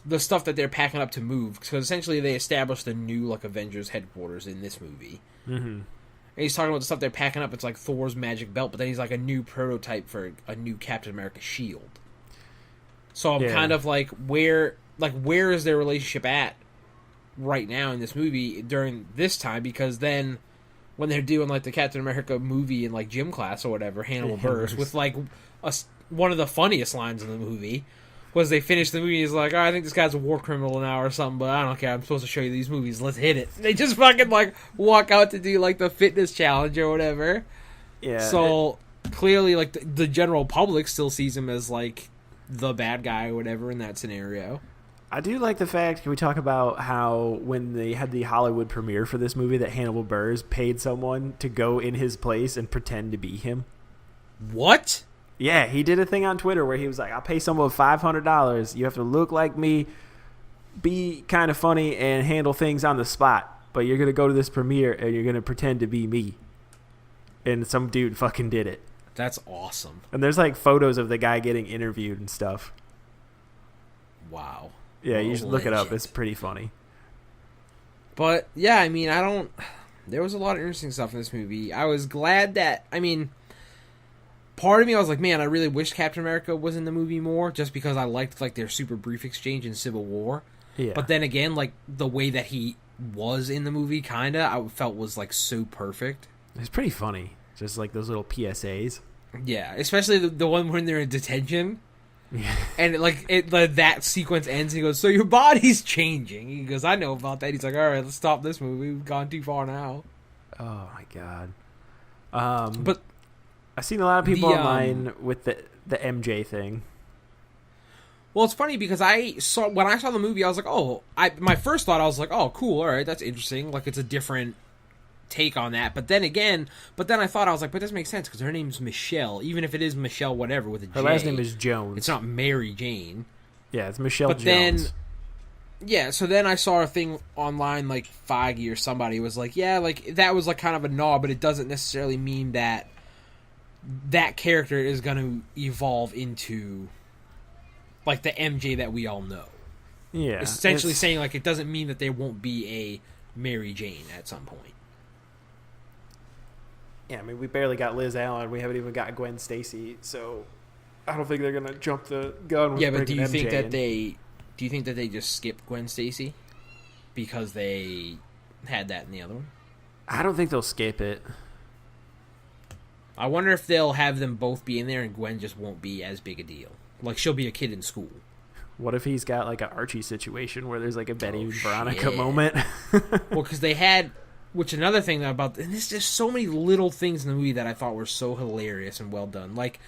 the stuff that they're packing up to move, because essentially they established a new like Avengers headquarters in this movie. Mm-hmm. And he's talking about the stuff they're packing up. It's like Thor's magic belt, but then he's like a new prototype for a new Captain America shield. So I'm kind of like, where is their relationship at right now in this movie during this time? Because then when they're doing like the Captain America movie in like gym class or whatever, Hannibal Buress, with like one of the funniest lines in the movie. Was they finished the movie, he's like, oh, I think this guy's a war criminal now or something, but I don't care, I'm supposed to show you these movies, let's hit it. They just fucking, like, walk out to do, like, the fitness challenge or whatever. Yeah. So, clearly, like, the general public still sees him as, like, the bad guy or whatever in that scenario. I do like the fact, can we talk about how when they had the Hollywood premiere for this movie that Hannibal Buress paid someone to go in his place and pretend to be him? What? Yeah, he did a thing on Twitter where he was like, I'll pay someone $500. You have to look like me, be kind of funny, and handle things on the spot. But you're going to go to this premiere and you're going to pretend to be me. And some dude fucking did it. That's awesome. And there's like photos of the guy getting interviewed and stuff. Wow. Yeah, you should look it up. It's pretty funny. But, yeah, I mean, there was a lot of interesting stuff in this movie. I was glad that, part of me, I was like, man, I really wish Captain America was in the movie more, just because I liked, like, their super brief exchange in Civil War. Yeah. But then again, like, the way that he was in the movie, kinda, I felt was, like, so perfect. It's pretty funny. Just, like, those little PSAs. Yeah, especially the one when they're in detention. Yeah. And, like, that sequence ends, and he goes, so your body's changing. He goes, I know about that. He's like, all right, let's stop this movie. We've gone too far now. Oh, my God. But I've seen a lot of people online with the MJ thing. Well, it's funny because when I saw the movie, I was like, my first thought, I was like, oh, cool, all right, that's interesting. Like, it's a different take on that. But then I thought, I was like, but this makes sense because her name's Michelle, even if it is Michelle whatever with a J. Her last name is Jones. It's not Mary Jane. Yeah, it's Michelle Jones. So then I saw a thing online, like Feige or somebody was like, yeah, like that was like kind of a nod, but it doesn't necessarily mean that character is going to evolve into like the MJ that we all know. Yeah. Essentially saying like it doesn't mean that there won't be a Mary Jane at some point. Yeah, I mean, we barely got Liz Allen. We haven't even got Gwen Stacy, so I don't think they're gonna jump the gun. With but do you MJ think that they just skipped Gwen Stacy because they had that in the other one? I don't think they'll skip it. I wonder if they'll have them both be in there and Gwen just won't be as big a deal. Like she'll be a kid in school. What if he's got like an Archie situation where there's like a Betty and Veronica moment? Well, because they had. Which another thing about, and there's just so many little things in the movie that I thought were so hilarious and well done. Like,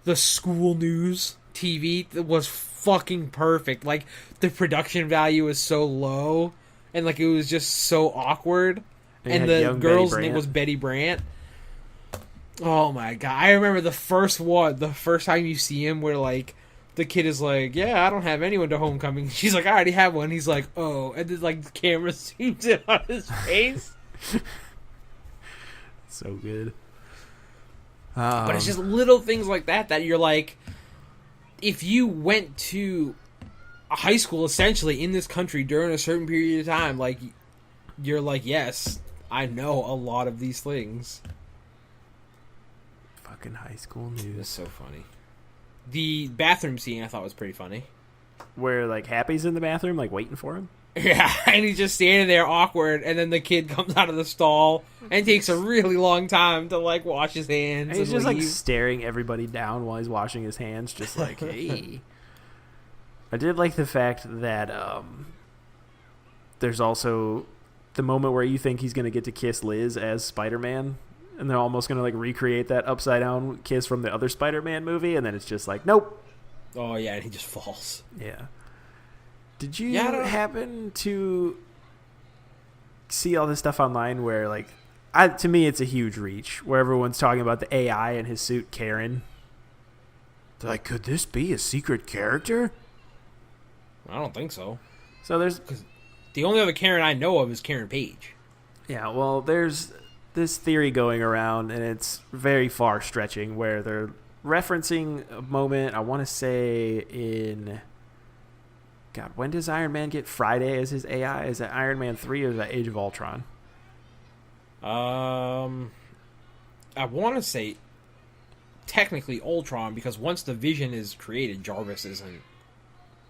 the school news TV was fucking perfect. Like, the production value was so low, and like, it was just so awkward. And the girl's name was Betty Brant. Oh my god. I remember the first time you see him where like, the kid is like, yeah, I don't have anyone to homecoming. She's like, I already have one. He's like, oh. And then like, the camera zooms in on his face. So good. But it's just little things like that you're like, if you went to a high school essentially in this country during a certain period of time, like you're like, yes, I know a lot of these things. Fucking High School News. It's so funny. The bathroom scene I thought was pretty funny. Where like Happy's in the bathroom like waiting for him? Yeah, and he's just standing there awkward, and then the kid comes out of the stall and takes a really long time to, like, wash his hands. And he's just, like, staring everybody down while he's washing his hands, just like, hey. I did like the fact that there's also the moment where you think he's going to get to kiss Liz as Spider-Man, and they're almost going to, like, recreate that upside-down kiss from the other Spider-Man movie, and then it's just like, nope. Oh, yeah, and he just falls. Yeah. Did you happen to see all this stuff online where, like, to me it's a huge reach, where everyone's talking about the AI in his suit, Karen? They're like, could this be a secret character? I don't think so. So there's... The only other Karen I know of is Karen Page. Yeah, well, there's this theory going around, and it's very far-stretching, where they're referencing a moment, I want to say in... God, when does Iron Man get Friday as his AI? Is that Iron Man 3 or is that Age of Ultron? I want to say technically Ultron, because once the Vision is created, Jarvis isn't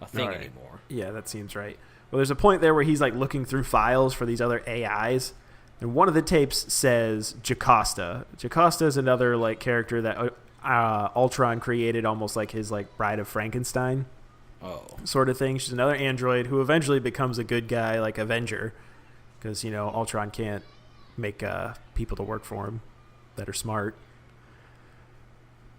a thing anymore. Yeah, that seems right. Well, there's a point there where he's like looking through files for these other AIs, and one of the tapes says Jocasta. Jocasta is another like character that Ultron created, almost like his like Bride of Frankenstein. Oh. Sort of thing. She's another android who eventually becomes a good guy, like Avenger, because, you know, Ultron can't make people to work for him that are smart.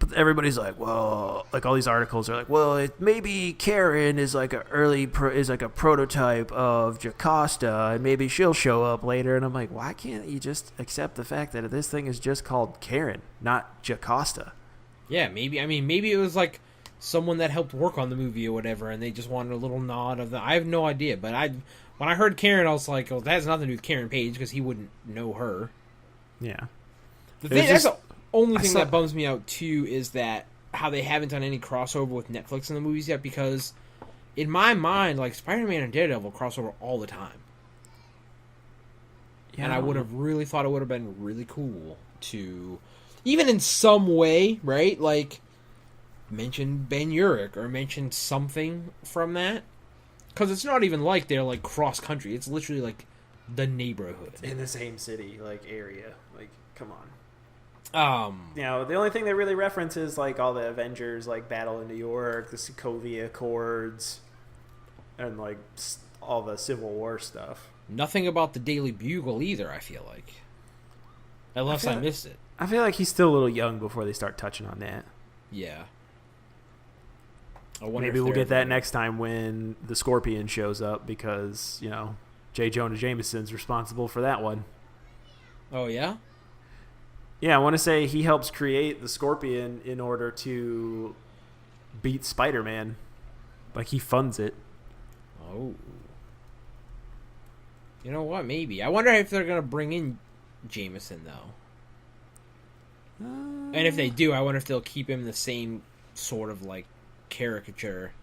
But everybody's like, well, like all these articles are like, well, maybe Karen is like is like a prototype of Jocasta, and maybe she'll show up later. And I'm like, why can't you just accept the fact that this thing is just called Karen, not Jocasta? Yeah, maybe. I mean, maybe it was like someone that helped work on the movie or whatever, and they just wanted a little nod of the. I have no idea, but when I heard Karen, I was like, "Oh, that has nothing to do with Karen Page because he wouldn't know her." Yeah, that's the only thing that bums me out too is that how they haven't done any crossover with Netflix in the movies yet. Because in my mind, like Spider-Man and Daredevil crossover all the time, and I would have really thought it would have been really cool to, even in some way, right? Like mention Ben Urich or mention something from that. Because it's not even like they're like cross country. It's literally like the neighborhood in the same city, like area. Like, come on. The only thing they really reference is like all the Avengers, like Battle in New York, the Sokovia Accords, and like all the Civil War stuff. Nothing about the Daily Bugle either. I feel like, unless I missed it. I feel like he's still a little young before they start touching on that. Yeah. Maybe we'll get that next time when the Scorpion shows up because, J. Jonah Jameson's responsible for that one. Oh, yeah? Yeah, I want to say he helps create the Scorpion in order to beat Spider-Man. Like, he funds it. Oh. You know what? Maybe. I wonder if they're going to bring in Jameson, though. And if they do, I wonder if they'll keep him the same sort of, like, caricature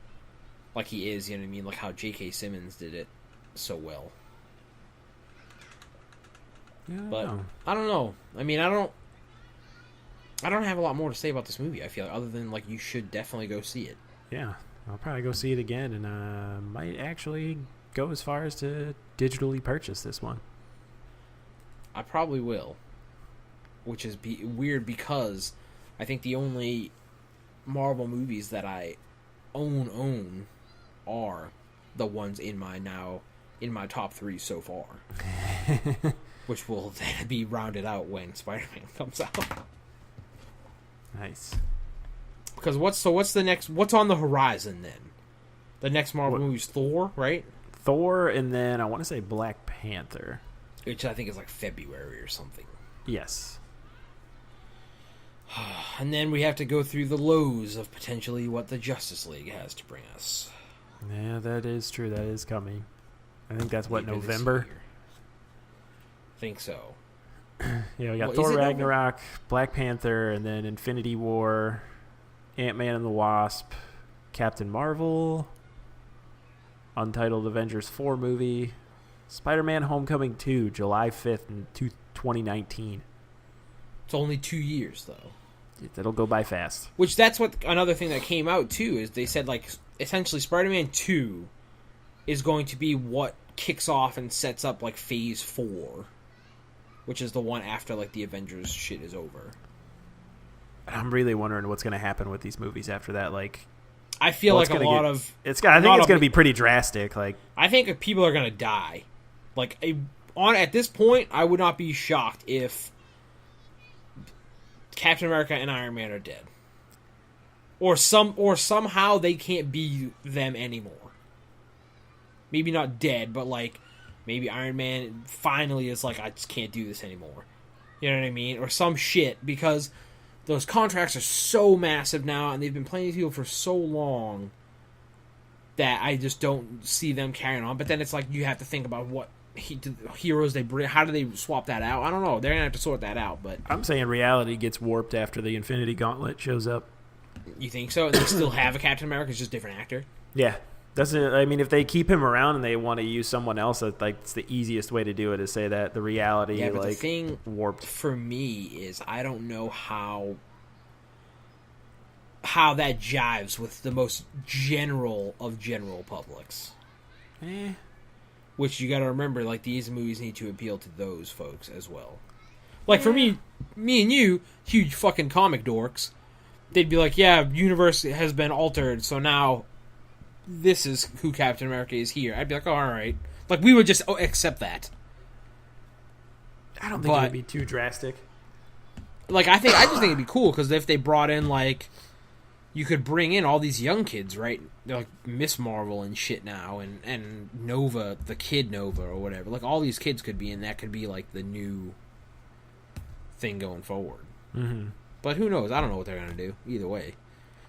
like he is, you know what I mean? Like how J.K. Simmons did it so well. Yeah, but I don't know. I mean, I don't have a lot more to say about this movie, I feel like, other than like you should definitely go see it. Yeah, I'll probably go see it again, and might actually go as far as to digitally purchase this one. I probably will, which is weird because I think the only Marvel movies that I own are the ones in my top 3 so far. Which will then be rounded out when Spider-Man comes out. Nice. Because what's on the horizon then? The next Marvel movie is Thor, right? Thor, and then I want to say Black Panther. Which I think is like February or something. Yes. And then we have to go through the lows of potentially what the Justice League has to bring us. Yeah, that is true. That is coming. I think that's November? I think so. We got Thor Ragnarok, Black Panther, and then Infinity War, Ant-Man and the Wasp, Captain Marvel, Untitled Avengers 4 movie, Spider-Man Homecoming 2, July 5th in 2019. It's only 2 years, though. That'll go by fast. Which that's what another thing that came out too is they said like essentially Spider-Man 2 is going to be what kicks off and sets up like Phase 4, which is the one after like the Avengers shit is over. I'm really wondering what's going to happen with these movies after that. Like, I feel like I think it's going to be pretty drastic. Like, I think people are going to die. Like at this point, I would not be shocked if Captain America and Iron Man are dead, or somehow they can't be them anymore. Maybe not dead, but like maybe Iron Man finally is like, I just can't do this anymore. You know what I mean? Or some shit, because those contracts are so massive now, and they've been playing these people for so long that I just don't see them carrying on. But then it's like you have to think about what heroes they bring. How do they swap that out? I don't know. They're gonna have to sort that out. But I'm saying reality gets warped after the Infinity Gauntlet shows up. You think so? And they still have a Captain America, it's just a different actor. Yeah, I mean, if they keep him around and they want to use someone else, it's the easiest way to do it is say that the reality. Yeah, but like, the thing warped for me is I don't know how that jives with the most general of general publics. Which you got to remember, like, these movies need to appeal to those folks as well. Like, for me and you, huge fucking comic dorks, they'd be like, yeah, universe has been altered, so now this is who Captain America is here. I'd be like, oh, all right. Like, we would just accept that. I don't think it would be too drastic. like I just think it'd be cool because if they brought in like, you could bring in all these young kids, right? They're like Miss Marvel and shit now, and Nova, the kid Nova or whatever. Like all these kids could be in that. Could be like the new thing going forward. Mm-hmm. But who knows? I don't know what they're gonna do either way.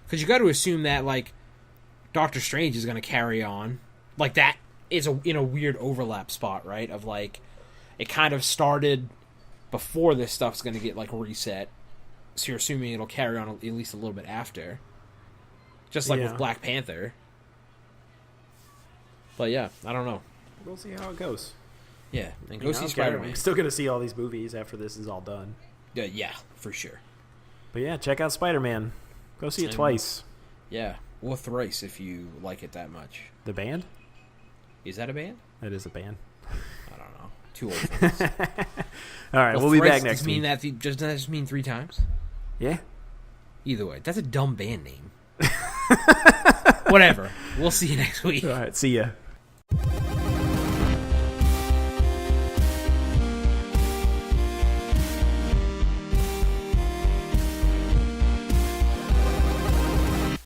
Because you got to assume that like Doctor Strange is gonna carry on. Like that is in a weird overlap spot, right? Of like it kind of started before this stuff's gonna get like reset. So you're assuming it'll carry on at least a little bit after. Just like with Black Panther. But yeah, I don't know. We'll see how it goes. Yeah, and go see Spider-Man. I'm still going to see all these movies after this is all done. Yeah, for sure. But yeah, check out Spider-Man. Go see it twice. Yeah, or thrice if you like it that much. The band? Is that a band? It is a band. I don't know. Too old for this. All right, we'll be back next week. Does that just mean 3 times? Yeah. Either way, that's a dumb band name. Whatever. We'll see you next week. All right, see ya.